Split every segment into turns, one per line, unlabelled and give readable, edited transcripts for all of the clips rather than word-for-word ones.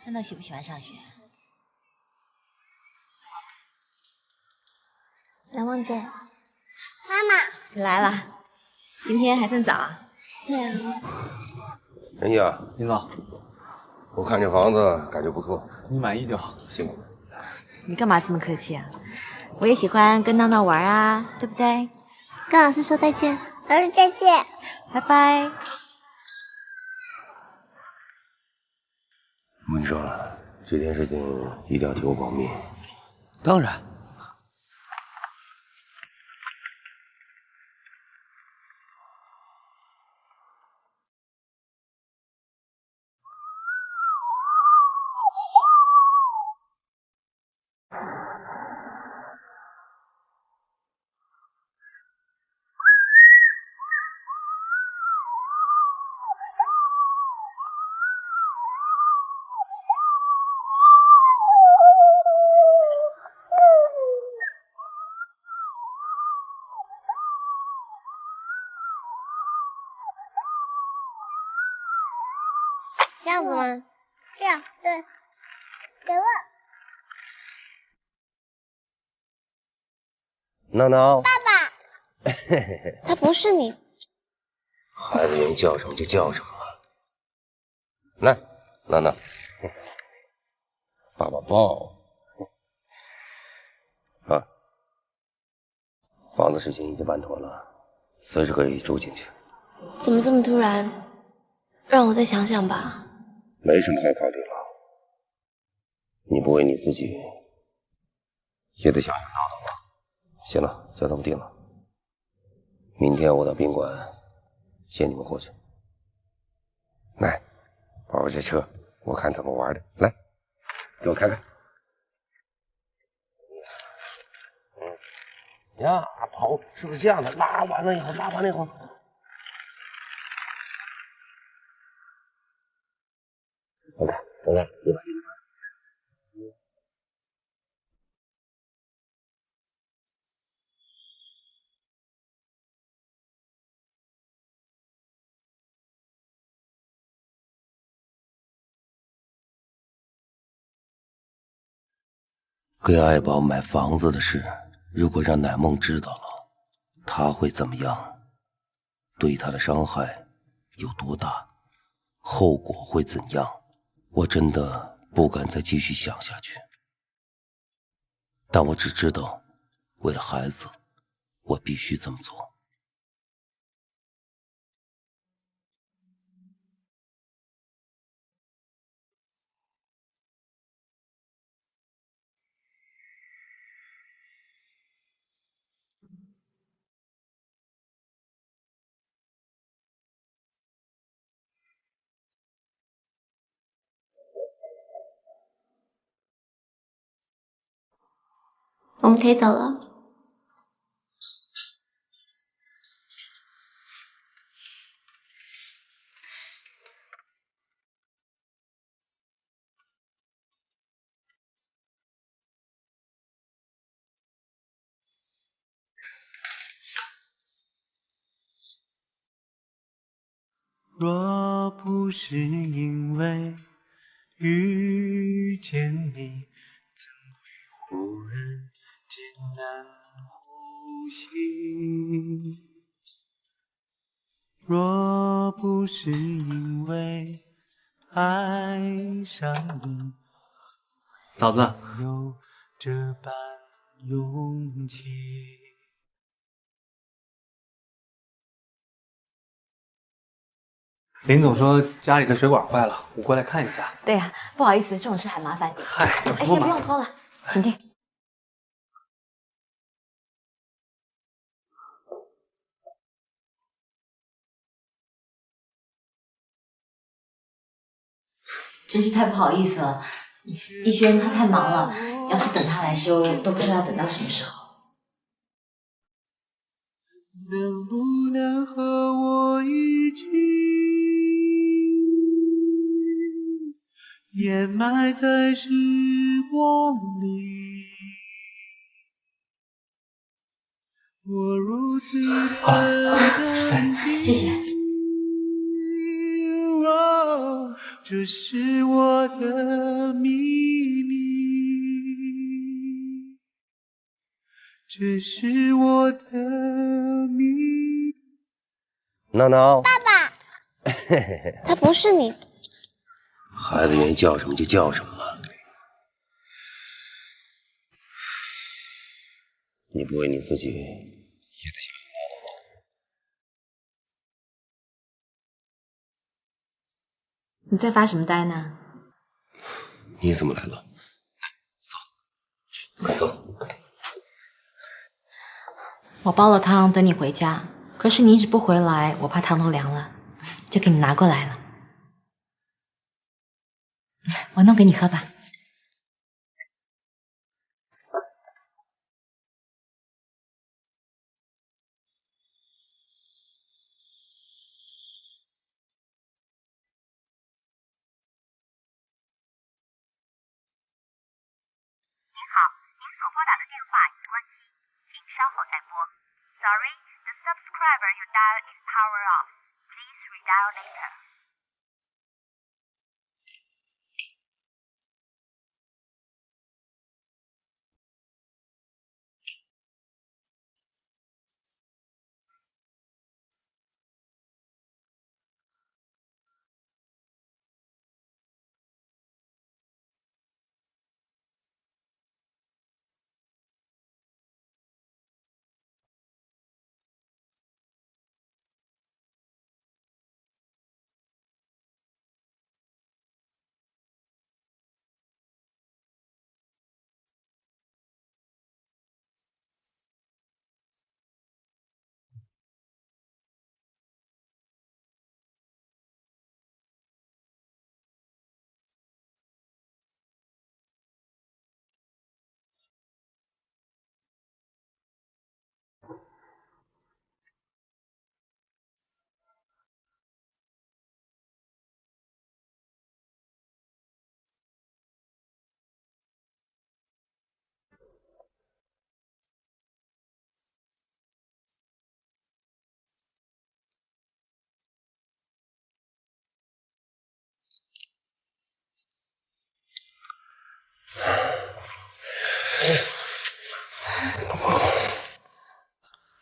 娜娜喜不喜欢上学？
南梦姐，
妈妈，
你来了，今天还算早啊。
对啊。
人家，
领导，
我看这房子感觉不错，
你满意就好。
辛苦了。
你干嘛这么客气啊？我也喜欢跟闹闹玩啊，对不对？
跟老师说再见。
老师再见，
拜拜。
我跟你说，这件事情一定要替我保密。
当然。
这样子吗？这样，对，给我。
闹闹，
爸爸，
他不是你。
孩子愿意叫什么就叫什么。来，闹闹，爸爸抱。啊，房子事情已经办妥了，随时可以住进去。
怎么这么突然？让我再想想吧。
没什么好考虑了，你不为你自己，也得想想闹闹吧。行了，就这么定了。明天我到宾馆接你们过去。来，宝宝这车，我看怎么玩的。来，给我开开。呀，跑是不是这样的？拉完了以后，OK， 等等，一会给爱宝买房子的事，如果让乃梦知道了，他会怎么样？对他的伤害有多大？后果会怎样？我真的不敢再继续想下去。但我只知道，为了孩子，我必须这么做。
我们可以走了。
若不是因为遇见你，怎会忽然间难呼吸？若不是因为爱上你，
嫂子，
有这般勇气。林总说家里的水管坏了，我过来看一下。
对呀，不好意思，这种事还麻烦点。
嗨，有什么
先不
麻
用拖了，请进。真是太不好意思了，逸轩他太忙了，要是等他来修，都不知道等到什么时候。
能不能和我一起掩埋在时光里？我如此的
谢谢。
这是我的秘密，这是我的秘密。
闹闹，
爸爸，
他不是你。
孩子愿意叫什么就叫什么吧。你不为你自己，也得想想闹闹吧。
你在发什么呆呢？
你怎么来了？走，快走。
我煲了汤等你回家，可是你一直不回来，我怕汤都凉了，就给你拿过来了。我弄给你喝吧。
Sorry, the subscriber you dialed is power off. Please redial later.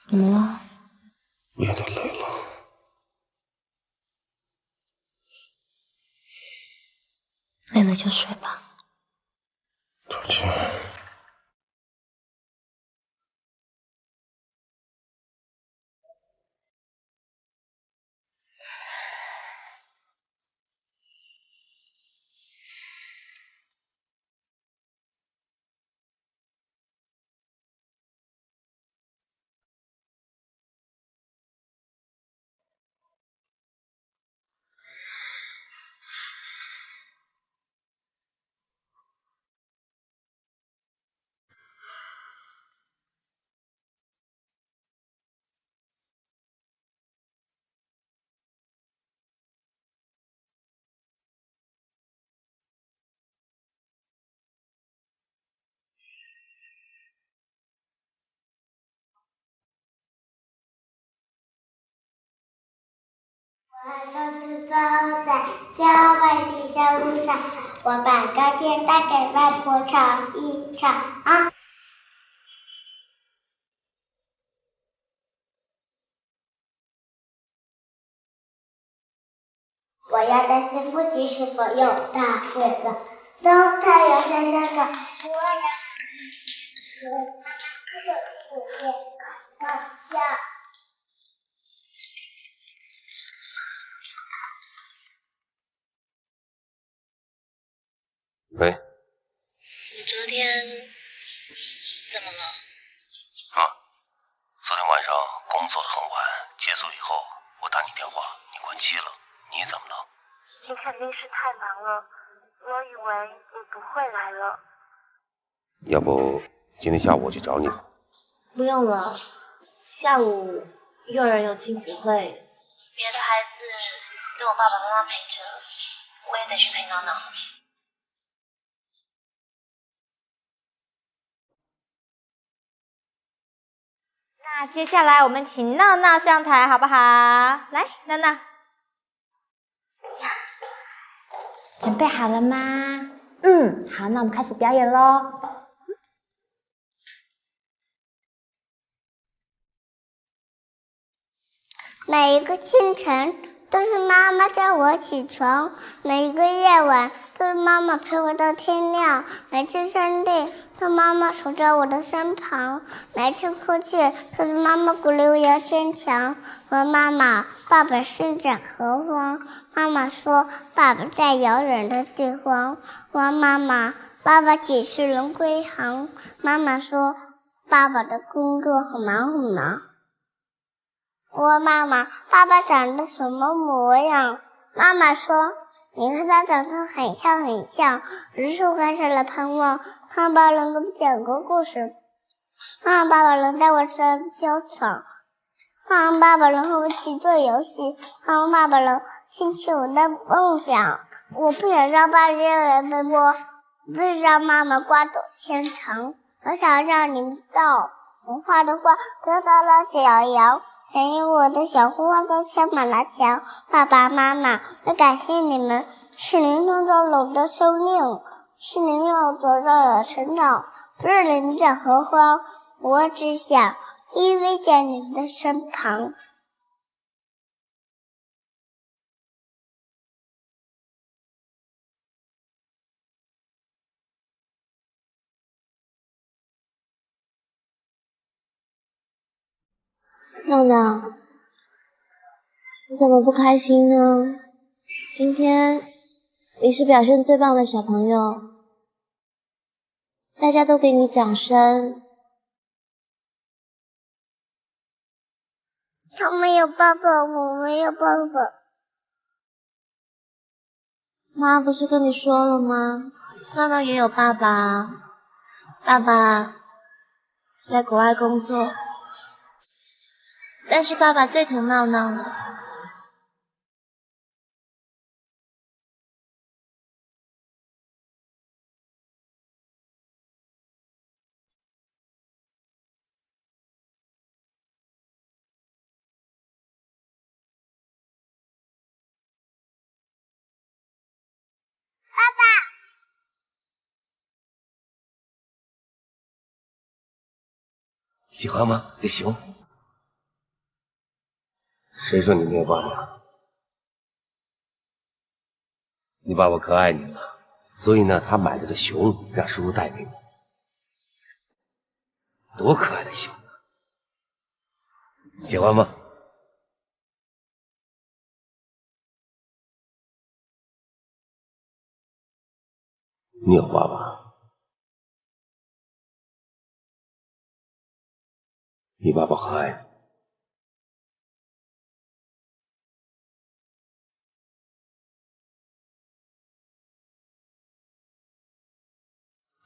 怎么了？
我有点累了。
累了就睡吧。
出去。
我总是走在郊外的小路上，我把高铁打给外婆唱一唱啊。我要担心附近是否有大鬼子，当太阳下山岗，我要放下。
喂。
你昨天怎么了？
昨天晚上工作得很晚，结束以后我打你电话，你关机了。你怎么了？
你肯定是太忙了，我以为你不会来了。
要不今天下午我去找你吧。
不用了，下午幼儿园有亲子会，别的孩子都有爸爸妈妈陪着，我也得去陪闹闹。
那接下来我们请闹闹上台，好不好？来，闹闹。准备好了吗？好，那我们开始表演喽。
每一个清晨都是妈妈叫我起床，每一个夜晚都是妈妈陪我到天亮，每次生病都是妈妈守在我的身旁，每次哭泣都是妈妈鼓励我要坚强。我问妈妈，爸爸身在何方？妈妈说，爸爸在遥远的地方。我问妈妈，爸爸几时能归航？妈妈说，爸爸的工作很忙很忙。我问妈妈，爸爸长得什么模样？妈妈说，你和他长得很像很像。于是开始了盼望，盼望爸爸能给我讲个故事，盼望爸爸能带我上操场，盼望爸爸能和我一起做游戏，盼望爸爸能听取我的梦想。我不想让爸爸越来越多，不想让妈妈瓜朵牵肠。我想让你们知道，我画的画得到了小羊，全因我的小红花都填满了墙。爸爸妈妈，我感谢你们，是您创造了我的生命，是您让我走到了成长。不是您在何方，我只想依偎在您的身旁。
闹闹，你怎么不开心呢？今天你是表现最棒的小朋友，大家都给你掌声。
他没有爸爸，我没有爸爸。
妈不是跟你说了吗？闹闹也有爸爸，爸爸在国外工作，但是爸爸最疼闹闹了。
喜欢吗？这熊？谁说你没有爸爸？你爸爸可爱你了，所以呢，他买了个熊，让叔叔带给你。多可爱的熊啊！喜欢吗？你有爸爸？你爸爸很爱你。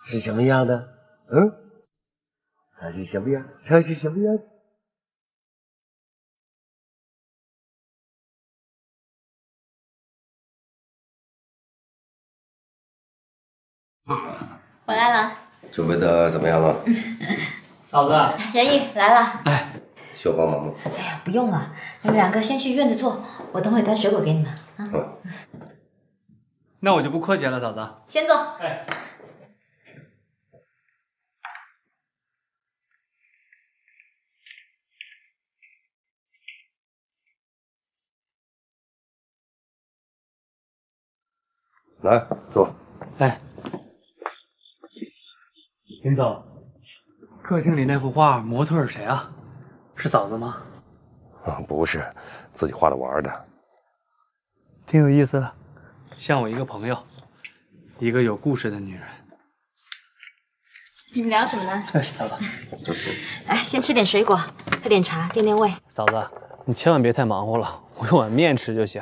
是什么样的？他是什么样？他是什么样？
回来了。
准备的怎么样了？
嫂子，
仁义来了。
哎，
需要帮忙吗？
哎呀，不用了，你们两个先去院子坐，我等会端水果给你们啊。
那我就不客气了，嫂子。
先坐。
哎。
来坐。
哎，林总，客厅里那幅画模特是谁啊？是嫂子吗？
不是，自己画着玩的。
挺有意思的，像我一个朋友，一个有故事的女人。
你们聊什么呢？
哎，嫂子，
来，先吃点水果，喝点茶，垫垫胃。
嫂子，你千万别太忙活了，我有碗面吃就行。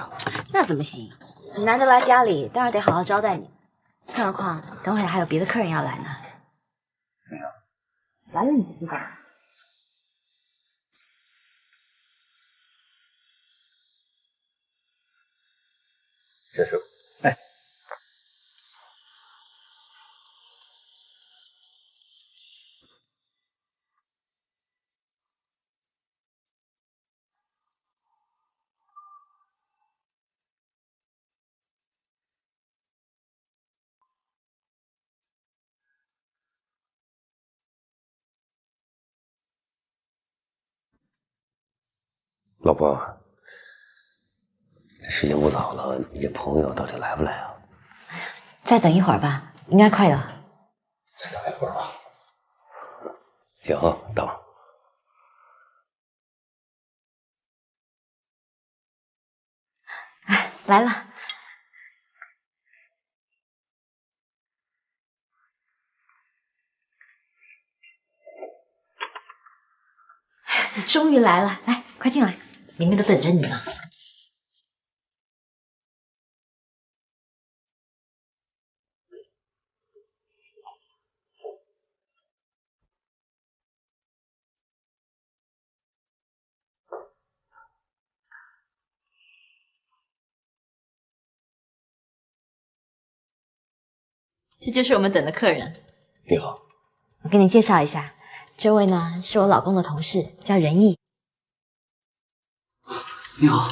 那怎么行？你难得来家里，当然得好好招待你。更何况等会还有别的客人要来呢。来了你就知道。
这是。
哎。
老婆，这时间不早了，你这朋友到底来不来啊？
再等一会儿吧，应该快了。
再等一会儿吧。行，等。
哎，来了。你终于来了，来，快进来，里面都等着你呢。这就是我们等的客人。
你好，
我给你介绍一下，这位呢是我老公的同事，叫仁义。
你好，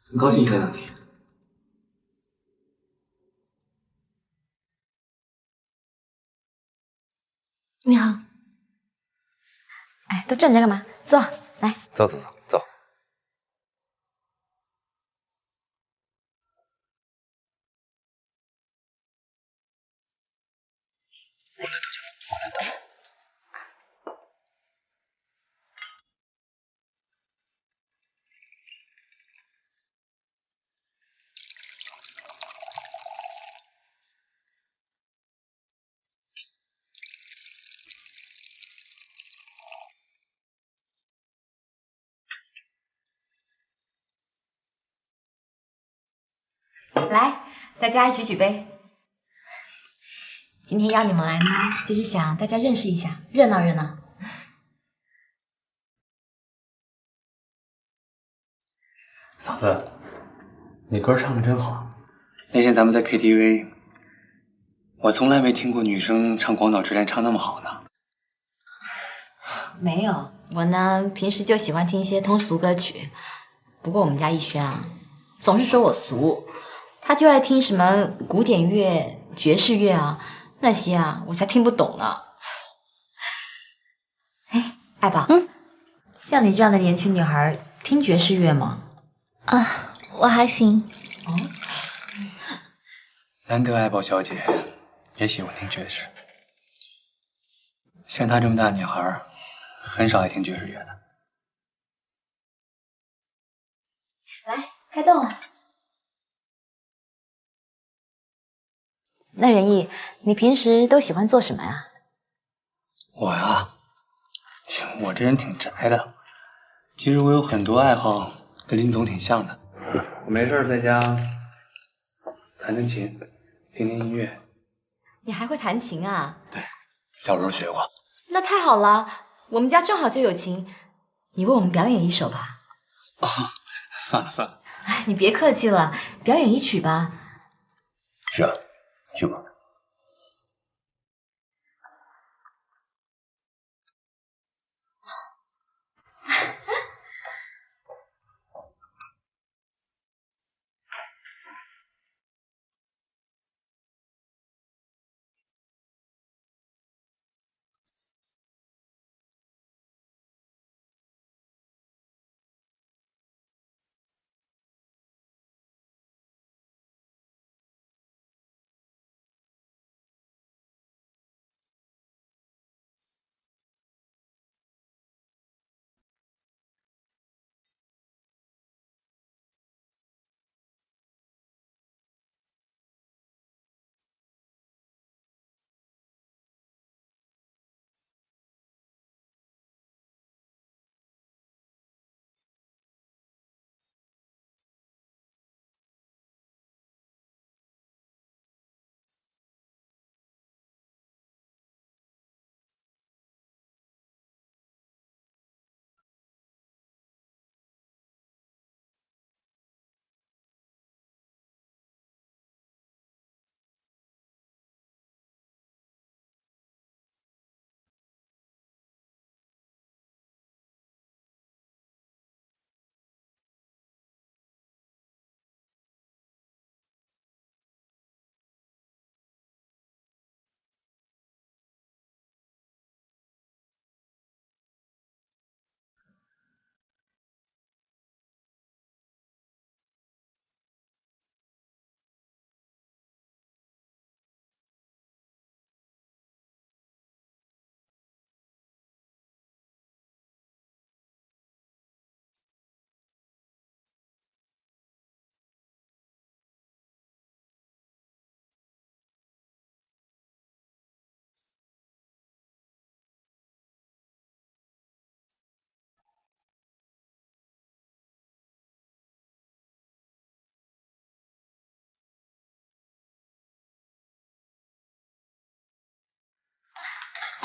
很高兴见到你。
你好。哎，都站着干嘛？坐，来。
走走走走。
来，大家一起举杯。今天邀你们来呢，就是想大家认识一下，热闹热闹。
嫂子，你歌唱的真好。那天咱们在 KTV， 我从来没听过女生唱《广岛之恋》唱那么好呢。
没有，我呢平时就喜欢听一些通俗歌曲。不过我们家逸轩啊，总是说我俗，他就爱听什么古典乐、爵士乐啊，那些啊我才听不懂呢。哎，爱宝，像你这样的年轻女孩，听爵士乐吗？
啊，我还行。
哦，
难得爱宝小姐也喜欢听爵士，像她这么大的女孩，很少爱听爵士乐的。
来，开动了。那仁义，你平时都喜欢做什么呀？
我呀，我这人挺宅的。其实我有很多爱好，跟林总挺像的。我没事在家弹弹琴，听听音乐。
你还会弹琴啊？
对，小时候学过。
那太好了，我们家正好就有琴，你为我们表演一首吧。
哦，算了算了。
哎，你别客气了，表演一曲吧。
是啊，去吧。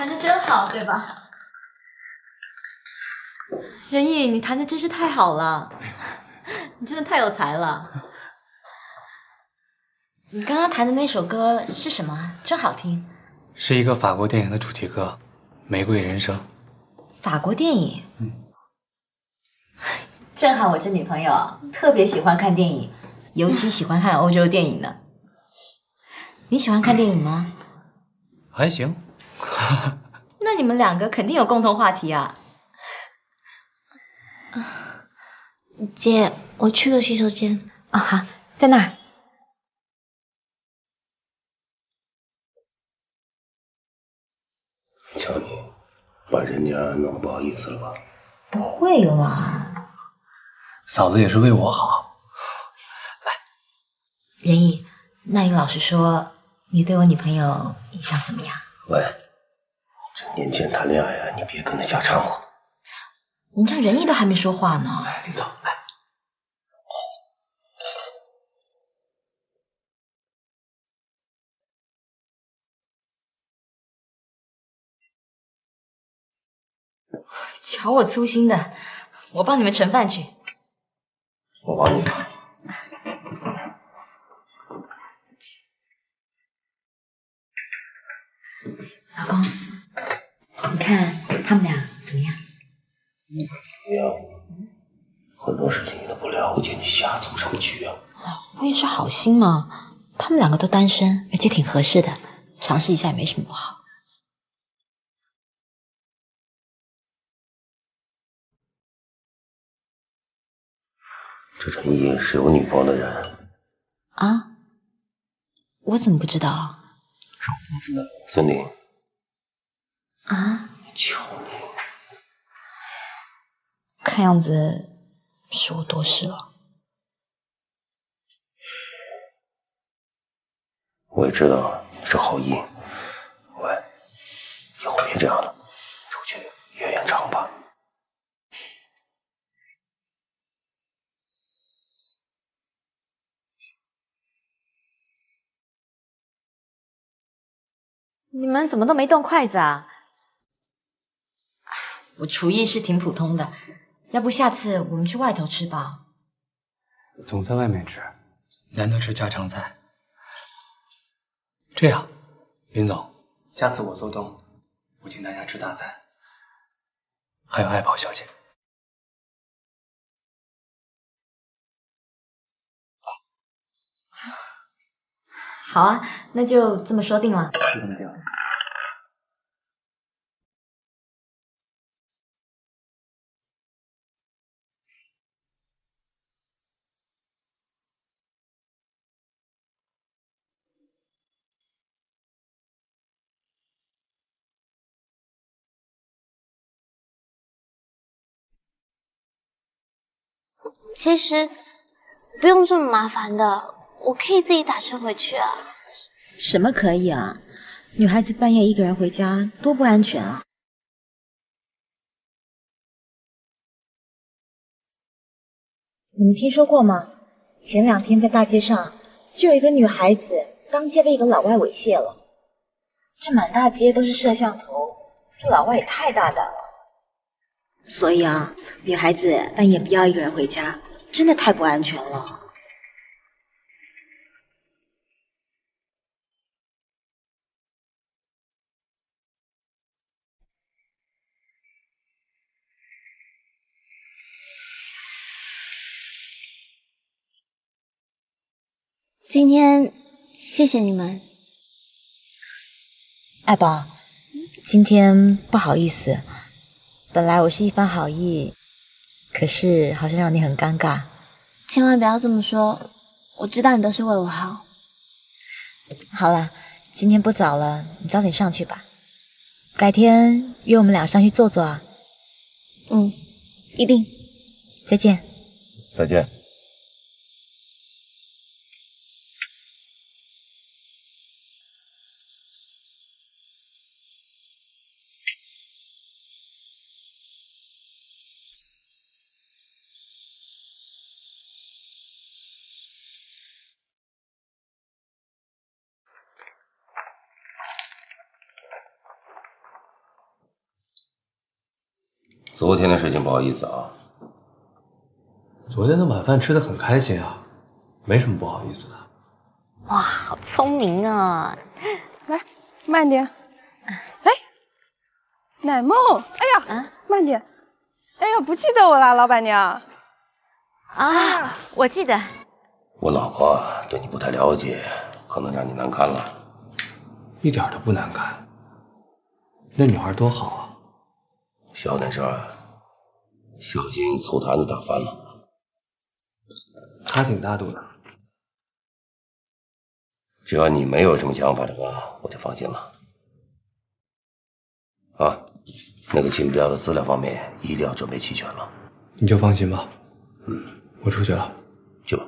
弹的真好，对吧？仁义，你弹的真是太好了，你真的太有才了。你刚刚弹的那首歌是什么？真好听。
是一个法国电影的主题歌，《玫瑰人生》。
法国电影？正好我这女朋友特别喜欢看电影，尤其喜欢看欧洲电影呢。你喜欢看电影吗？
还行。
那你们两个肯定有共同话题啊。
姐，我去个洗手间。
啊，好，在那儿。
瞧你，把人家弄得不好意思了吧？
不会啦，
嫂子也是为我好。
仁义，那你老实说，你对我女朋友印象怎么样？
喂，这年轻人谈恋爱啊，你别跟他瞎掺和。
人家仁义都还没说话呢。
林总，来。
瞧我粗心的，我帮你们盛饭去。
我帮你。
老公，你看他们俩怎么样？
怎么样？很多事情你都不了解，你瞎组什么局啊？
我也是好心嘛，他们两个都单身，而且挺合适的，尝试一下也没什么不好。
这陈毅是有女朋友的人
啊？我怎么不知道？
是我不知道。孙俪。
啊？
求你。
看样子是我多事了。
我也知道你是好意。喂，以后别这样了，出去约约场吧。
你们怎么都没动筷子啊？我厨艺是挺普通的，要不下次我们去外头吃吧？
总在外面吃，难得吃家常菜。这样，林总，下次我做东，我请大家吃大餐，还有爱宝小姐。
好啊，那就这么说定了。
就这么定了。
其实不用这么麻烦的，我可以自己打车回去啊。
什么可以啊？女孩子半夜一个人回家多不安全啊！你们听说过吗？前2天在大街上就有一个女孩子当街被一个老外猥亵了，这满大街都是摄像头，这老外也太大胆了。所以啊，女孩子半夜不要一个人回家，真的太不安全了。
今天谢谢你们。
爱宝，今天不好意思，本来我是一番好意，可是好像让你很尴尬。
千万不要这么说，我知道你都是为我好。
好了，今天不早了，你早点上去吧。改天约我们俩上去坐坐啊。
嗯，一定。
再见。
再见。昨天的事情不好意思啊。
昨天的晚饭吃的很开心啊，没什么不好意思的。
哇，好聪明啊！
来，慢点。哎，乃梦，哎呀，慢点。哎呀，不记得我了，老板娘。
啊，我记得。
我老婆对你不太了解，可能让你难堪了。
一点都不难看，那女孩多好啊！
小点声，小心醋坛子打翻了。
她挺大度的。
只要你没有什么想法的话，我就放心了。啊，那个竞标的资料方面一定要准备齐全了。
你就放心吧。我出去了。
去吧。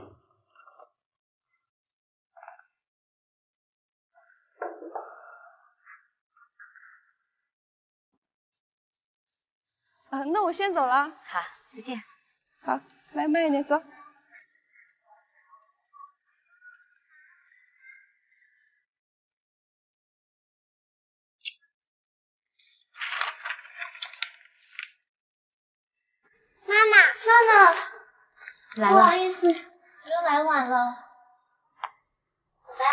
啊，那我先走了。
好，再见。
好，来慢一点，走。
妈妈，闹闹，
来了。
不好意思，我又来晚了。走吧。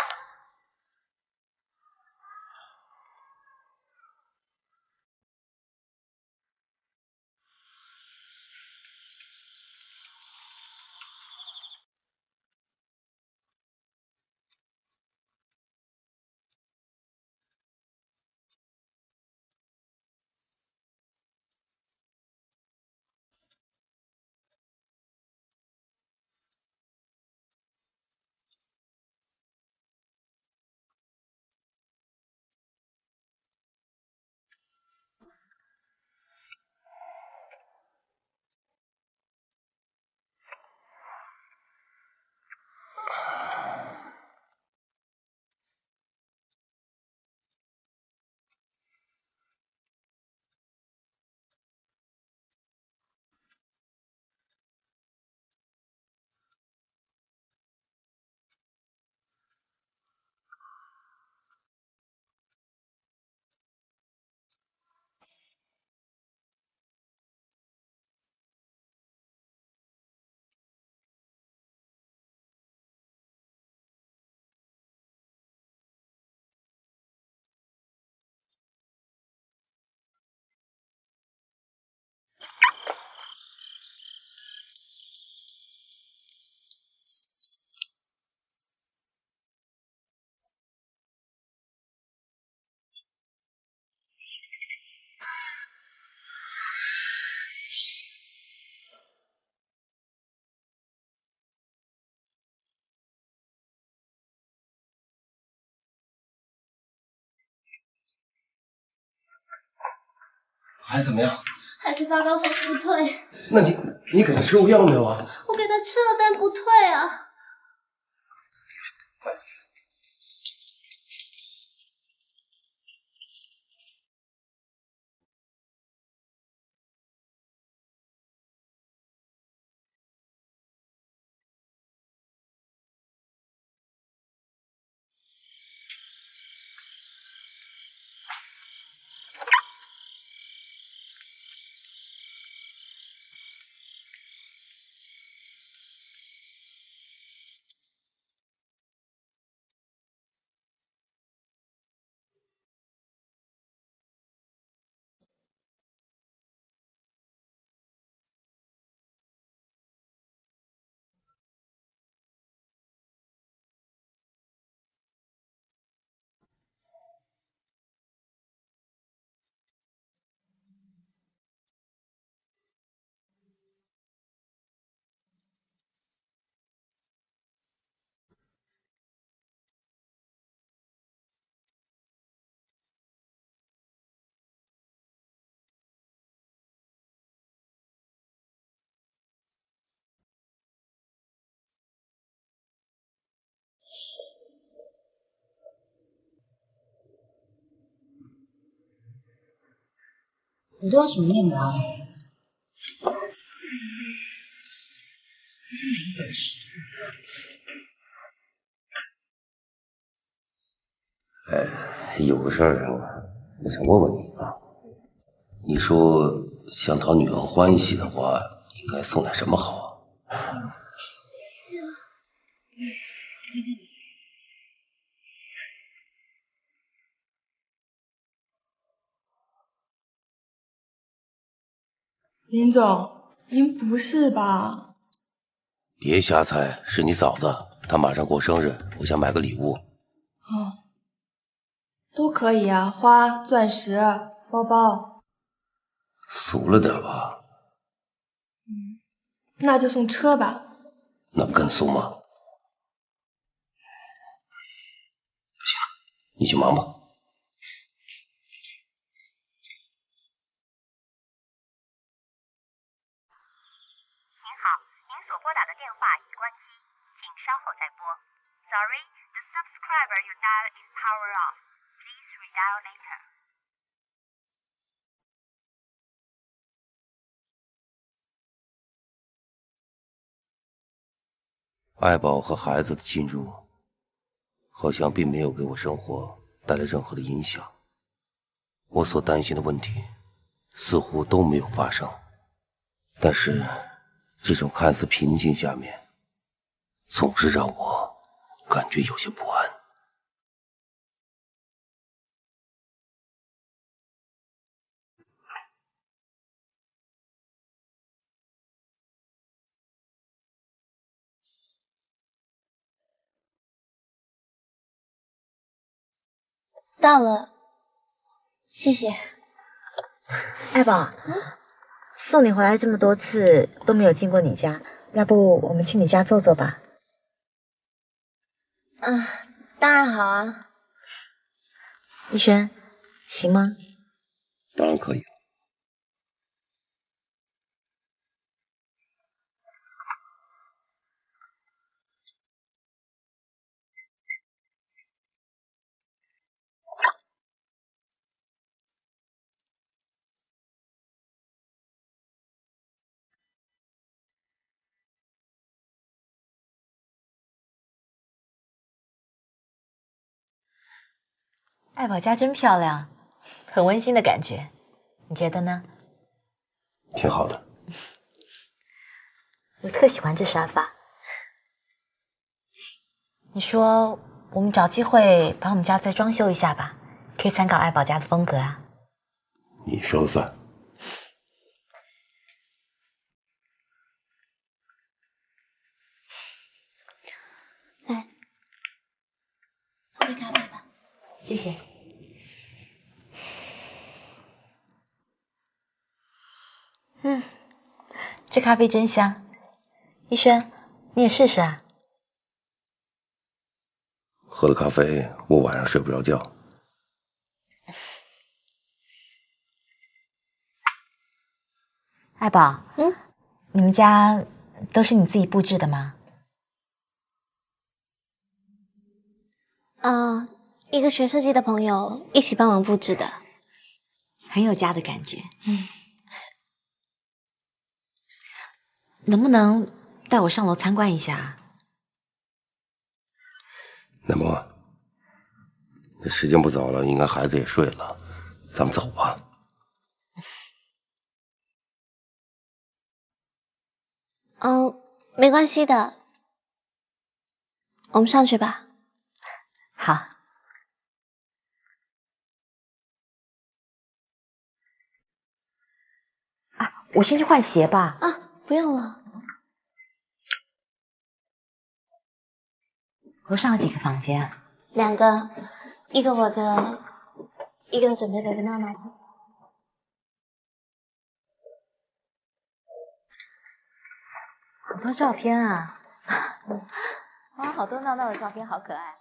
孩子怎么样？
孩子发高烧不退。
那你给他吃过药没有啊？
我给他吃了，但不退啊。
你都有什么面膜啊？
哎，有个事儿啊，我想问问你啊。你说想讨女儿欢喜的话，应该送点什么好啊？
林总，您不是吧？
别瞎猜，是你嫂子，她马上过生日，我想买个礼物。
哦，都可以啊，花、钻石、包包。
俗了点吧？
那就送车吧。
那不更俗吗？行了，你去忙吧。
您好，您所拨打的电话已关机，请稍后再拨。Sorry, the subscriber you dialed is power off. Please redial later.
爱宝和孩子的进入，好像并没有给我生活带来任何的影响。我所担心的问题，似乎都没有发生。但是，这种看似平静下面，总是让我感觉有些不安。
到了，谢谢。
爱宝，送你回来这么多次都没有进过你家，要不我们去你家坐坐吧？
当然好啊。
逸轩，行吗？
当然可以。
爱宝家真漂亮，很温馨的感觉，你觉得呢？
挺好的。
我特喜欢这沙发。你说我们找机会把我们家再装修一下吧，可以参考爱宝家的风格啊。
你说了算。
来，喝杯咖啡吧。
谢谢。这咖啡真香。逸轩，你也试试啊。
喝了咖啡，我晚上睡不着觉。
爱宝，你们家都是你自己布置的吗？
一个学设计的朋友一起帮忙布置的，
很有家的感觉。能不能带我上楼参观一下？
乃墨，这时间不早了，应该孩子也睡了，咱们走吧。
没关系的，我们上去吧。
好。啊，我先去换鞋吧。
不用了。
楼上有几个房间啊
？2个，一个我的，一个准备了个闹闹的。
好多照片啊！好多闹闹的照片，好可爱。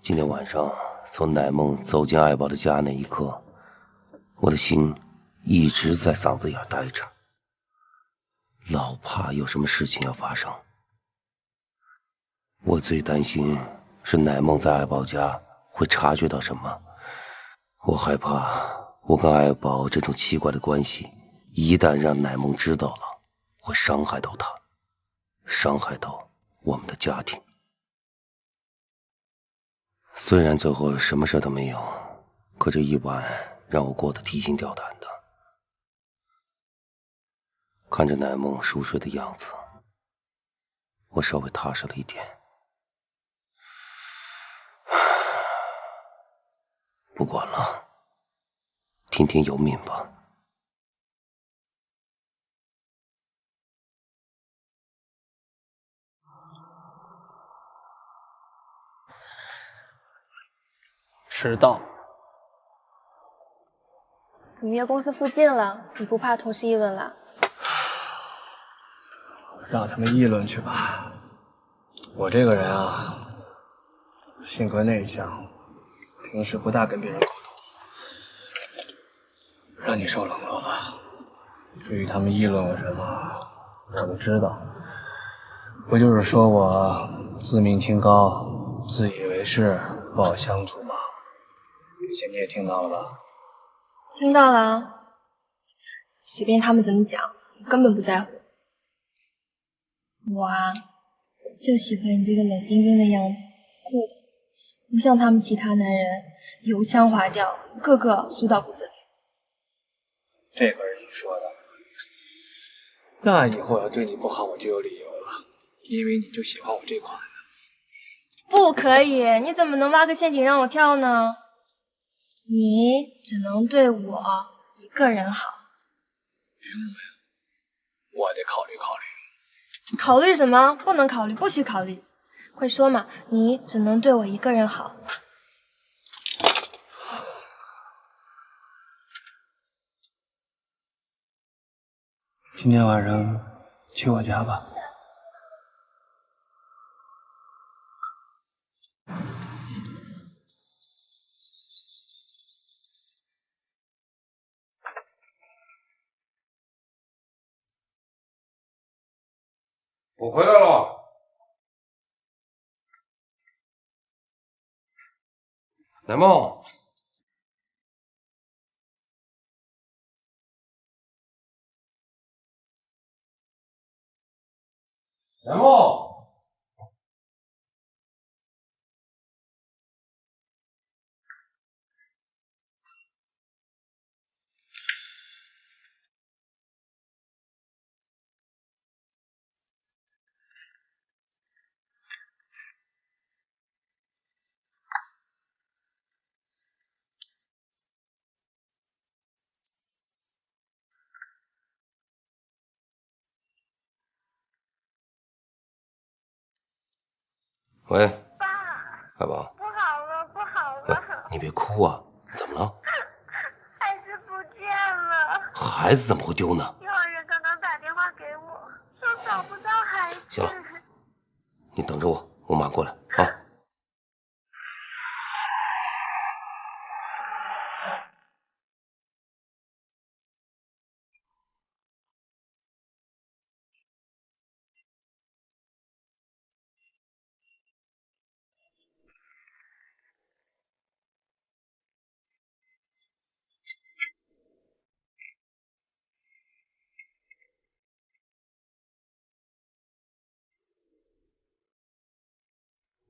今天晚上从乃梦走进爱宝的家那一刻，我的心一直在嗓子眼待着，老怕有什么事情要发生。我最担心是乃梦在爱宝家会察觉到什么，我害怕我跟爱宝这种奇怪的关系，一旦让乃梦知道了，会伤害到她，伤害到我们的家庭。虽然最后什么事都没有，可这一晚让我过得提心吊胆的。看着乃梦熟睡的样子，我稍微踏实了一点。不管了，听天由命吧。
迟到。
你约公司附近了，你不怕同事议论了？
让他们议论去吧。我这个人啊，性格内向，平时不大跟别人沟通，让你受冷落了。至于他们议论我什么，我都知道，不就是说我自命清高，自以为是，不好相处吗？这些你也听到了吧？
听到了，随便他们怎么讲，我根本不在乎。我啊，就喜欢你这个冷冰冰的样子，酷的，不像他们其他男人油腔滑调，个个俗到骨子里。
这可是你说的，那以后要对你不好，我就有理由了，因为你就喜欢我这款的。
不可以，你怎么能挖个陷阱让我跳呢？你只能对我一个人好。
凭什么呀？我得考虑考虑。
考虑什么？不能考虑，不许考虑。快说嘛，你只能对我一个人好。
今天晚上去我家吧。
我回来了。乃梦，乃梦，
喂，爱宝，
不好了，不好了！
你别哭啊，怎么了？
孩子不见了。
孩子怎么会丢呢？
幼儿园刚刚打电话给我，说找不到孩子。
行了，你等着我，我马上过来啊。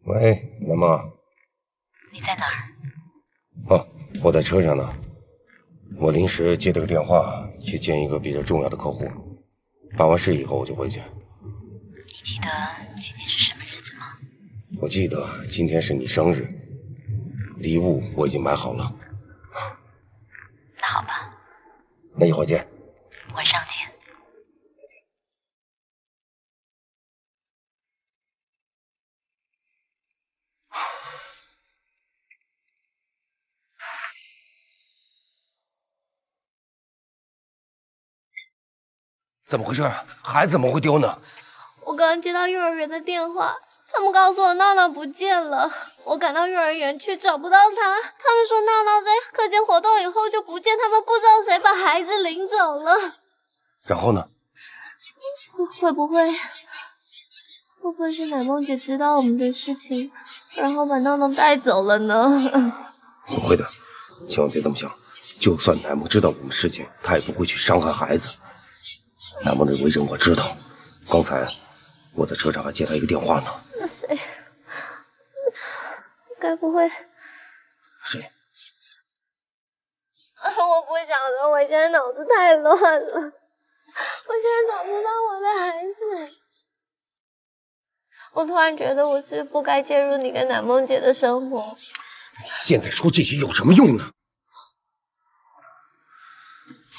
喂，乃梦，
你在哪儿？
哦，我在车上呢。我临时接了个电话，去见一个比较重要的客户。办完事以后我就回去。
你记得今天是什么日子吗？
我记得今天是你生日，礼物我已经买好了。
那好吧，
那一会儿见。
晚上见。
怎么回事？孩子怎么会丢呢？
我刚接到幼儿园的电话，他们告诉我闹闹不见了，我赶到幼儿园去找不到他，他们说闹闹在课间活动以后就不见，他们不知道谁把孩子领走了。
然后呢？
会不会是奶梦姐知道我们的事情，然后把闹闹带走了呢？
不会的，千万别这么想。就算奶梦知道我们的事情，她也不会去伤害孩子。奶梦的为人我知道，刚才我在车上还接她一个电话呢。
那谁？该不会？
谁？
我不想说，我现在脑子太乱了，我现在找不到我的孩子。我突然觉得我是不该介入你跟奶梦姐的生活。
你现在说这些有什么用呢？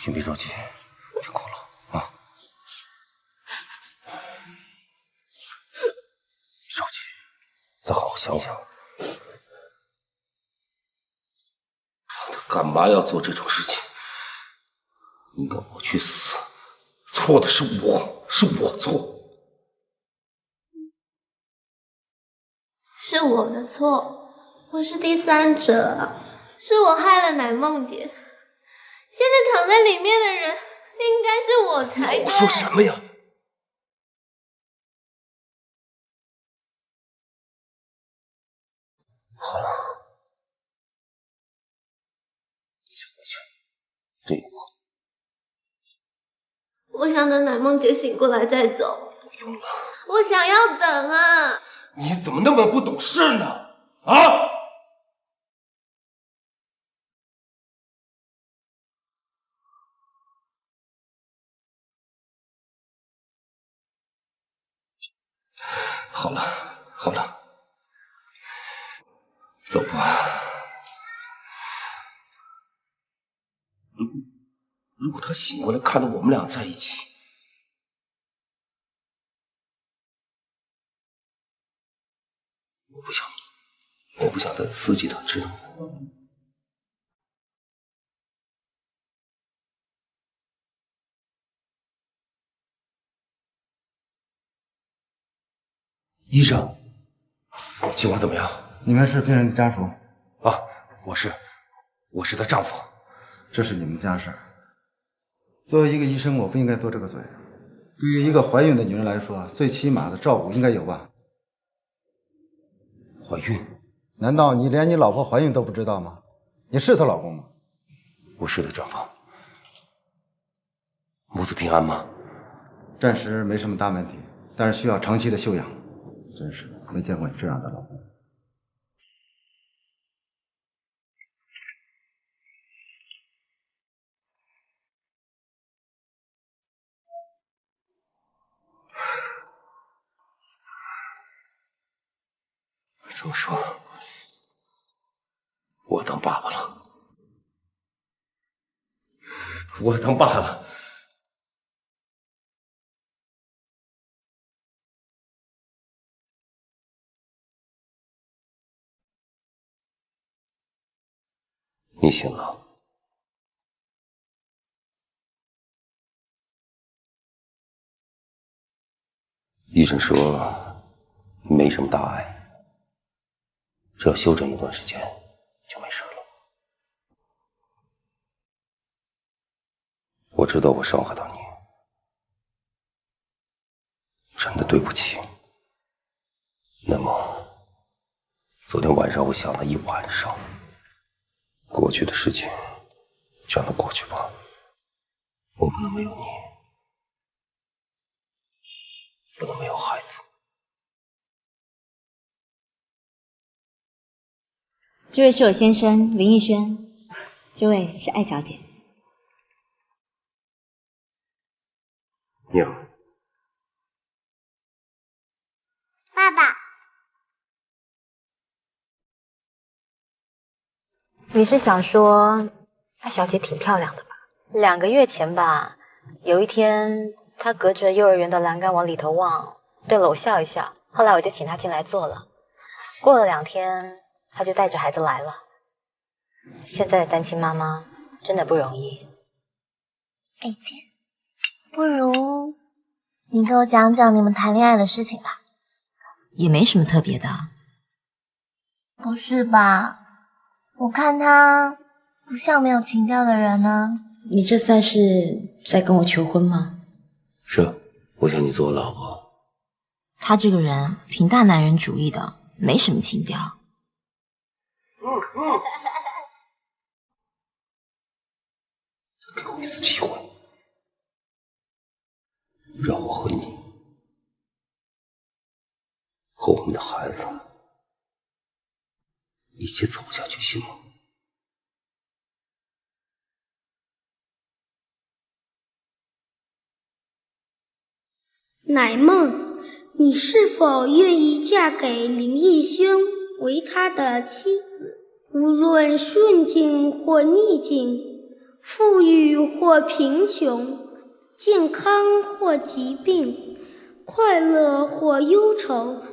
先别着急，别哭了啊！别着急，再好好想想，他干嘛要做这种事情？你跟我去死，错的是我，是我错。
是我的错，我是第三者，是我害了奶梦姐。现在躺在里面的人应该是我才对。
我说什么呀？好了，你先回去，这一步。
我想等奶梦姐醒过来再走。
不用了。
我想要等啊。
你怎么那么不懂事呢？啊！好了，好了，走吧。如果他醒过来看到我们俩在一起，我不想再刺激他，知道吗？医生，情况怎么样？
你们是病人的家属
啊？我是她丈夫。
这是你们家事。作为一个医生，我不应该多这个嘴。对于一个怀孕的女人来说，最起码的照顾应该有吧？
怀孕？
难道你连你老婆怀孕都不知道吗？你是她老公吗？
我是她丈夫。母子平安吗？
暂时没什么大问题，但是需要长期的休养。真是没见过你这样的老公。
这么说，我当爸爸了，我当爸了。你醒了。医生说没什么大碍，只要休整一段时间就没事了。我知道我伤害到你，真的对不起。那么，昨天晚上我想了一晚上，过去的事情就让它过去吧，我不能没有你，不能没有孩子。
这位是我先生林逸轩，这位是艾小姐。
你好。
爸爸，
你是想说艾小姐挺漂亮的吧？2个月前吧，有一天她隔着幼儿园的栏杆往里头望，对了我笑一笑，后来我就请她进来坐了。过了2天，她就带着孩子来了。现在的单亲妈妈真的不容易。
艾姐，不如你给我讲讲你们谈恋爱的事情吧。
也没什么特别的。
不是吧？我看他不像没有情调的人呢。
你这算是在跟我求婚吗？
是，我想你做我老婆。
他这个人挺大男人主义的，没什么情调。
再给我一次机会，让我和你，和我们的孩子一起走下去，行吗？
乃梦，你是否愿意嫁给林义轩为他的妻子？无论顺境或逆境，富裕或贫穷，健康或疾病，快乐或忧愁，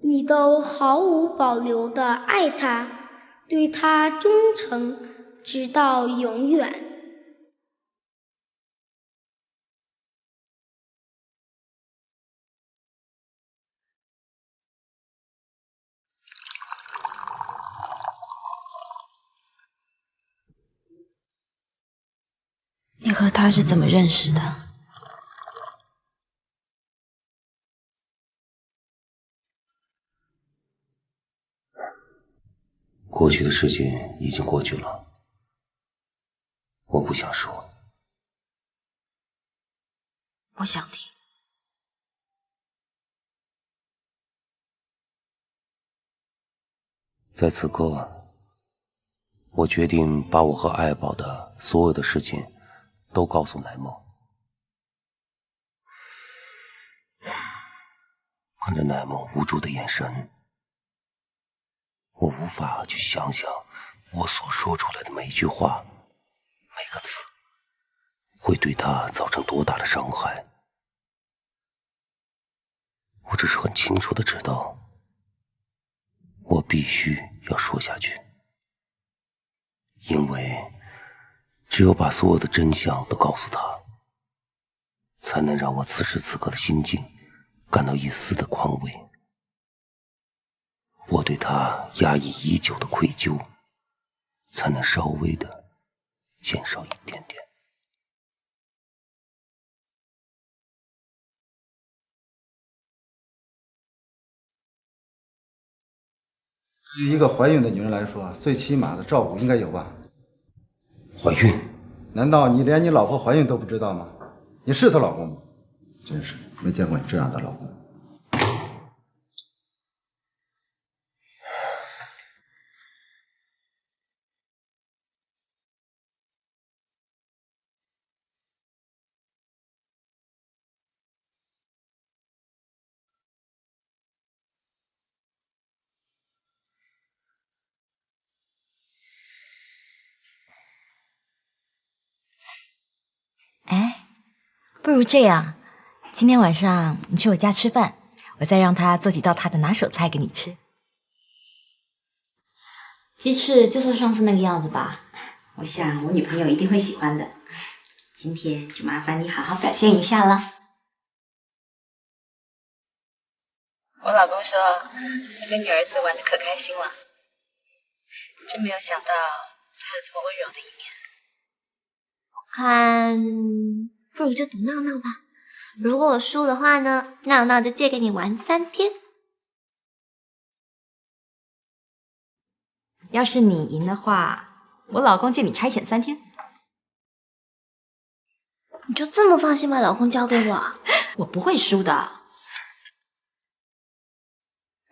你都毫无保留地爱他，对他忠诚，直到永远。
你和他是怎么认识的？
过去的事情已经过去了，我不想说。
我想听。
在此刻，我决定把我和爱宝的所有的事情都告诉乃梦。看着乃梦无助的眼神，我无法去想象我所说出来的每一句话、每个字会对她造成多大的伤害。我只是很清楚的知道，我必须要说下去，因为只有把所有的真相都告诉她，才能让我此时此刻的心境感到一丝的宽慰。我对他压抑已久的愧疚，才能稍微的减少一点点。
对于一个怀孕的女人来说，最起码的照顾应该有吧？
怀孕？
难道你连你老婆怀孕都不知道吗？你是她老公吗？真是没见过你这样的老公。
哎，不如这样，今天晚上你去我家吃饭，我再让他做几道他的拿手菜给你吃。鸡翅就做上次那个样子吧，我想我女朋友一定会喜欢的。今天就麻烦你好好表现一下了。我老公说你跟你儿子玩得可开心了，真没有想到他有这么温柔的一面。
看，不如就赌闹闹吧。如果我输的话呢，闹闹就借给你玩3天。
要是你赢的话，我老公借你差遣3天。
你就这么放心把老公交给我？
我不会输的。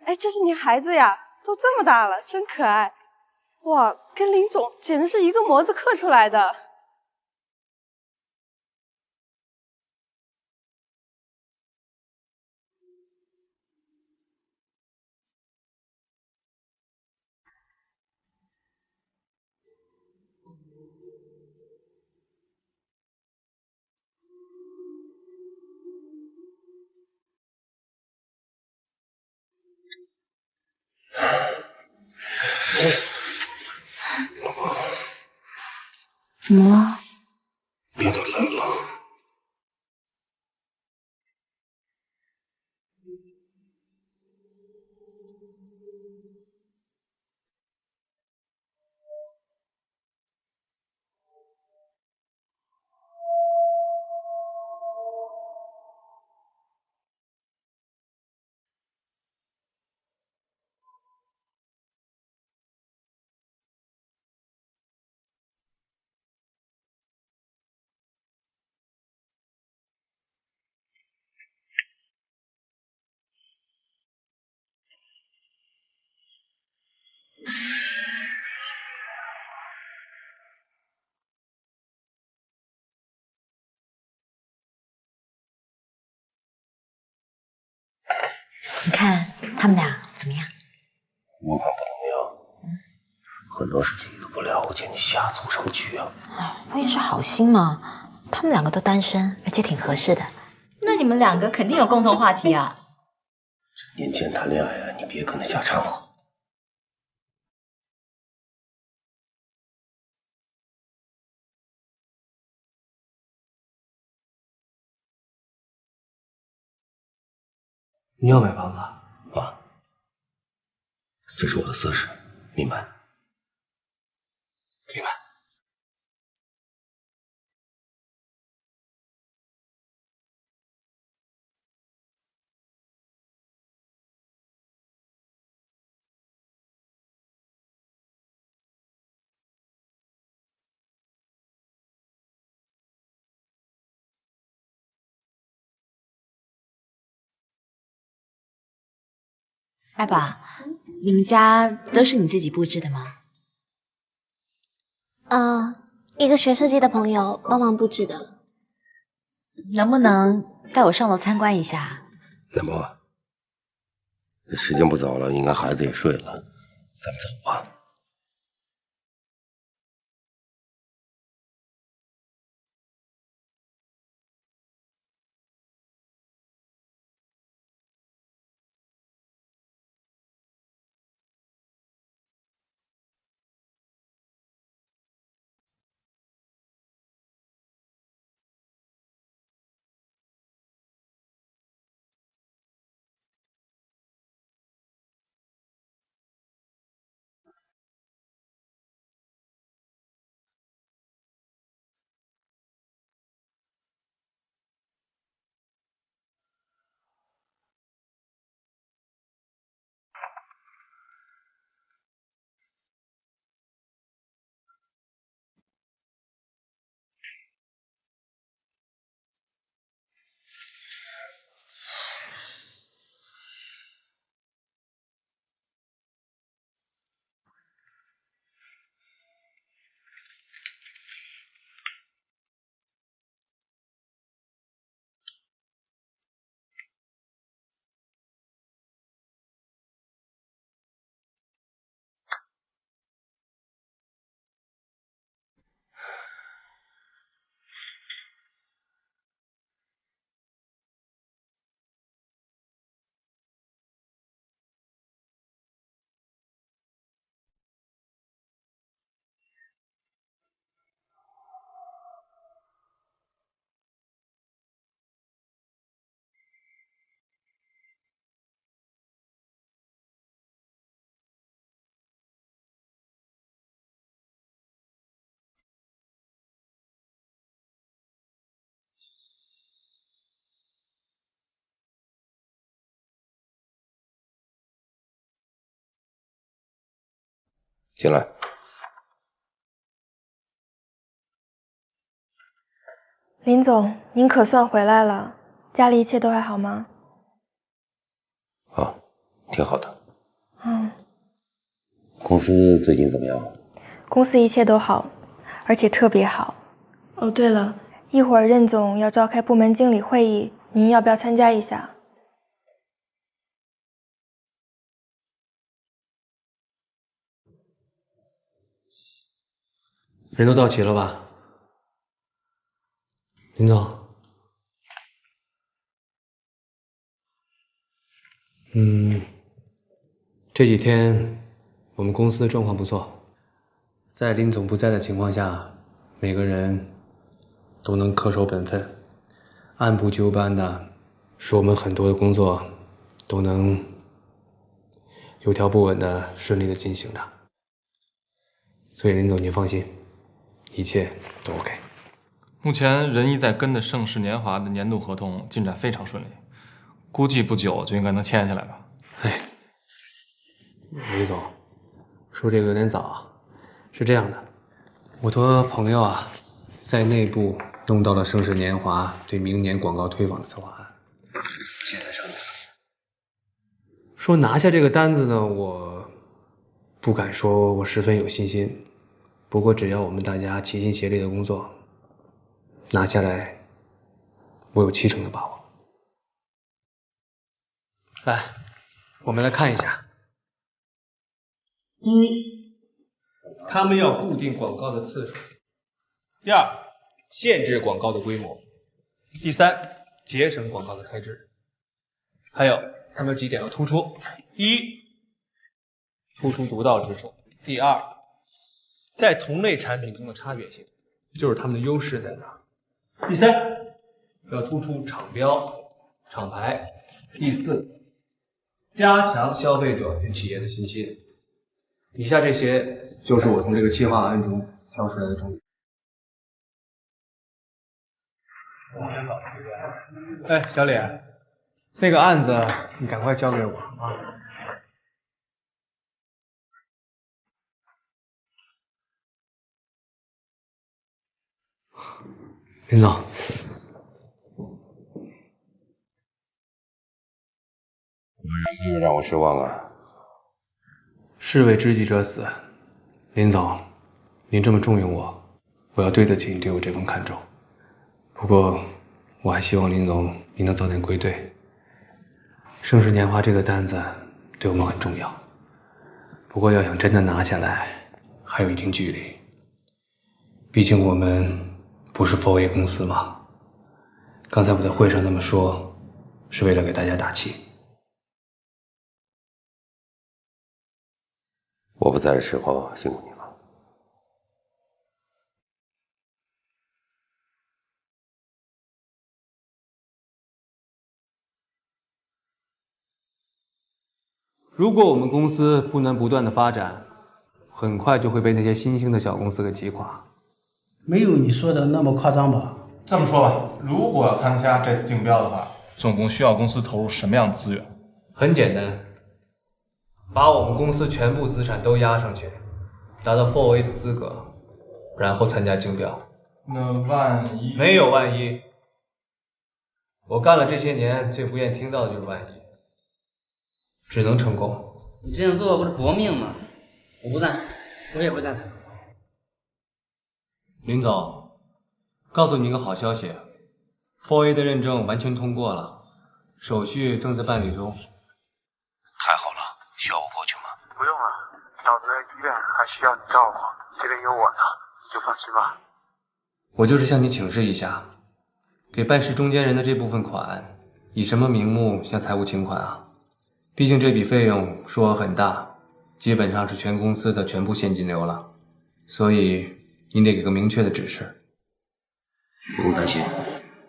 哎，这是你孩子呀，都这么大了，真可爱。哇，跟林总简直是一个模子刻出来的。
怎么了？
别再来了。
你看他们俩怎么样？
我看不怎么样。很多事情都不了解，你瞎凑什么局啊？
我也是好心嘛，他们两个都单身，而且挺合适的。那你们两个肯定有共同话题啊。
年轻人谈恋爱啊，你别跟他瞎掺和。
你要买房子
啊？这是我的私事，明白？
明白。
爱宝，你们家都是你自己布置的吗？
一个学设计的朋友帮忙布置的。
能不能带我上楼参观一下？
南梦，这时间不早了，应该孩子也睡了，咱们走吧。进来。
林总，您可算回来了，家里一切都还好吗？
啊，挺好的。
嗯。
公司最近怎么样？
公司一切都好，而且特别好。哦，对了，一会儿任总要召开部门经理会议，您要不要参加一下？
人都到齐了吧？林总，这几天我们公司的状况不错，在林总不在的情况下，每个人都能恪守本分，按部就班的，使我们很多的工作都能有条不紊的顺利的进行着。所以林总您放心，一切都 OK。
目前仁义在跟的盛世年华的年度合同进展非常顺利，估计不久就应该能签下来吧。
李总，说这个有点早啊。是这样的，我托朋友啊，在内部弄到了盛世年华对明年广告推广的策划案，
现在上面
说拿下这个单子呢，我不敢说我十分有信心，不过只要我们大家齐心协力的工作，拿下来，我有70%的把握。来，我们来看一下。第一，他们要固定广告的次数；第二，限制广告的规模；第三，节省广告的开支。还有，他们有几点要突出：第一，突出独到之处；第二，在同类产品中的差别性，就是他们的优势在哪；第三，要突出厂标、厂牌；第四，加强消费者对企业的信心。以下这些就是我从这个企划案中挑出来的重点。哎，小李，那个案子你赶快交给我啊！林总，
又让我失望啊！
士为知己者死，林总，您这么重用我，我要对得起你对我这份看重。不过，我还希望林总您能早点归队。盛世年华这个单子对我们很重要，不过要想真的拿下来，还有一定距离。毕竟我们不是 4A 公司嘛。刚才我在会上那么说，是为了给大家打气。
我不在的时候辛苦你了。
如果我们公司不能不断的发展，很快就会被那些新兴的小公司给击垮。
没有你说的那么夸张吧？
这么说吧，如果要参加这次竞标的话，总共需要公司投入什么样的资源？
很简单，把我们公司全部资产都押上去，达到 4A 的资格，然后参加竞标。
那万一……
没有万一。我干了这些年，最不愿听到的就是万一。只能成功。
你这样做不是搏命吗？我不赞成。我也不赞成。
林总，告诉你一个好消息 ，4A 的认证完全通过了，手续正在办理中。
太好了，需要我过去吗？
不用了，嫂子医院还需要你照顾，这边有我呢，你就放心吧。
我就是向你请示一下，给办事中间人的这部分款，以什么名目向财务请款啊？毕竟这笔费用数额很大，基本上是全公司的全部现金流了，所以你得给个明确的指示。
不用担心，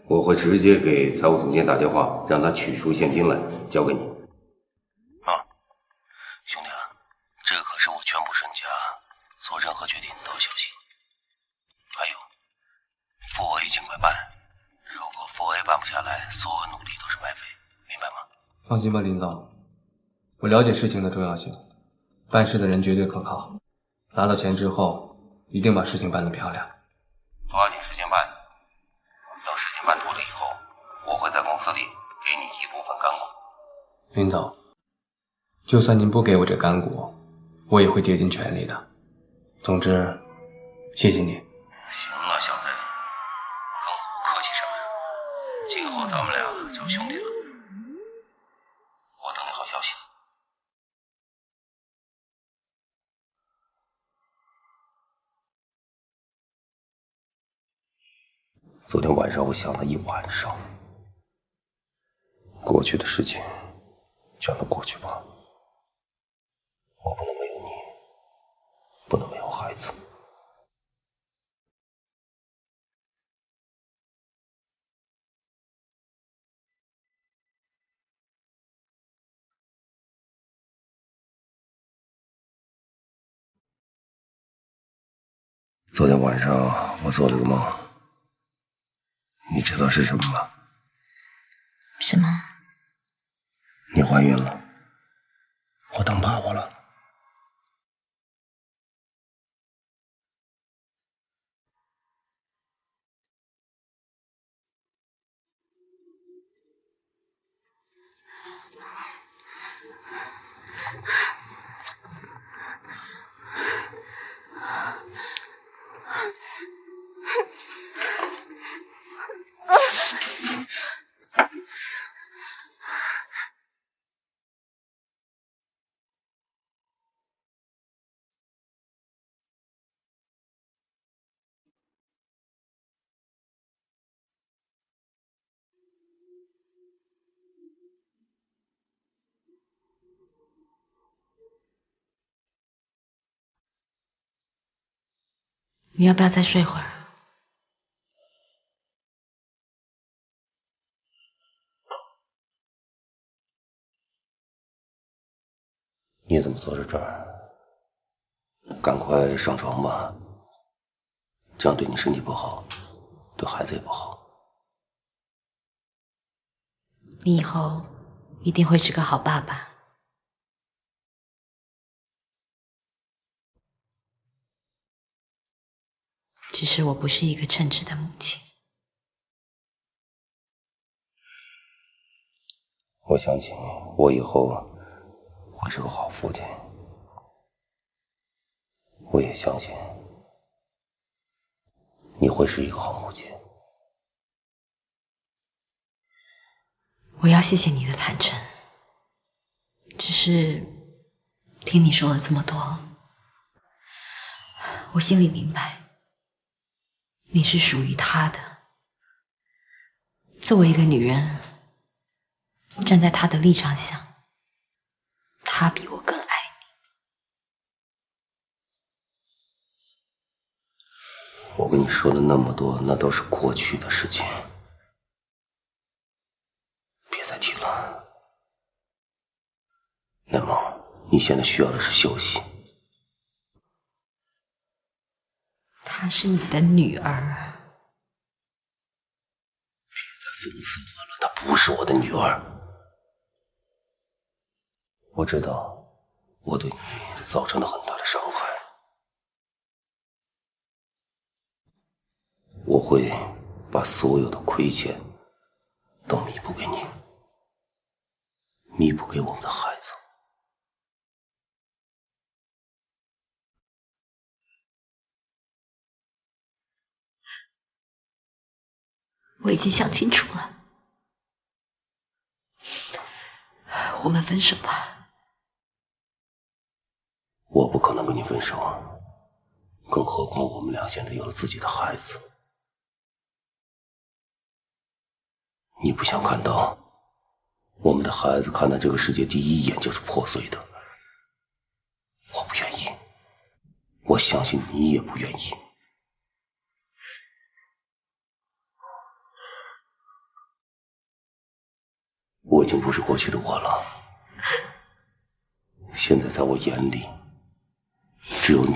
我会直接给财务总监打电话，让他取出现金来交给你。啊，兄弟啊，这可是我全部身家，做任何决定都要小心。还有 4A 尽快办，如果 4A 办不下来，所有努力都是白费，明白吗？
放心吧，林总。我了解事情的重要性，办事的人绝对可靠。拿到钱之后，一定把事情办得漂亮。
抓紧时间办，等事情办妥了以后，我会在公司里给你一部分干股。
林总，就算您不给我这干股，我也会竭尽全力的。总之，谢谢你。
行了，小子，跟我客气什么呀？今后咱们俩就兄弟了。我等你好消息。昨天晚上我想了一晚上，过去的事情就让它过去吧。我不能没有你，不能没有孩子。昨天晚上我做了个梦，你知道是什么吗？
什么？
你怀孕了，我当爸爸了。
你要不要再睡会儿？
你怎么坐在这儿？赶快上床吧，这样对你身体不好，对孩子也不好。
你以后一定会是个好爸爸。只是我不是一个称职的母亲。
我相信我以后会是个好父亲，我也相信你会是一个好母亲。
我要谢谢你的坦诚，只是听你说了这么多，我心里明白你是属于他的。作为一个女人，站在他的立场想，他比我更爱你。
我跟你说的那么多，那都是过去的事情，别再提了。乃梦，你现在需要的是休息。
她是你的女儿。
别再讽刺我了，她不是我的女儿。我知道我对你造成了很大的伤害，我会把所有的亏欠都弥补给你，弥补给我们的孩子。
我已经想清楚了，我们分手吧。
我不可能跟你分手，更何况我们俩现在有了自己的孩子。你不想看到我们的孩子看到这个世界第一眼就是破碎的，我不愿意，我相信你也不愿意。我已经不是过去的我了，现在在我眼里只有你。